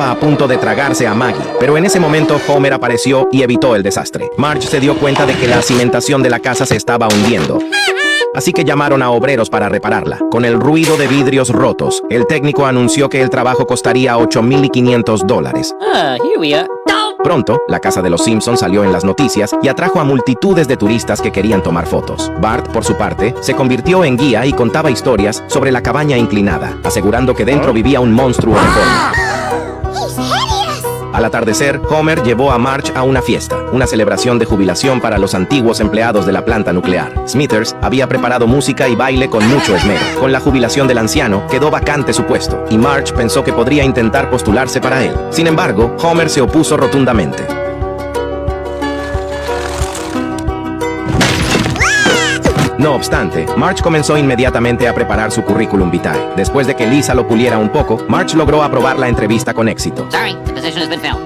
a punto de tragarse a Maggie, pero en ese momento Homer apareció y evitó el desastre. Marge se dio cuenta de que la cimentación de la casa se estaba hundiendo. Así que llamaron a obreros para repararla. Con el ruido de vidrios rotos, el técnico anunció que el trabajo costaría $8,500. Here we are. Pronto, la casa de los Simpson salió en las noticias y atrajo a multitudes de turistas que querían tomar fotos. Bart, por su parte, se convirtió en guía y contaba historias sobre la cabaña inclinada, asegurando que dentro vivía un monstruo deforme. Al atardecer, Homer llevó a Marge a una fiesta, una celebración de jubilación para los antiguos empleados de la planta nuclear. Smithers había preparado música y baile con mucho esmero. Con la jubilación del anciano, quedó vacante su puesto, y Marge pensó que podría intentar postularse para él. Sin embargo, Homer se opuso rotundamente. No obstante, Marge comenzó inmediatamente a preparar su currículum vitae. Después de que Lisa lo puliera un poco, Marge logró aprobar la entrevista con éxito. Sorry, the position has been filled.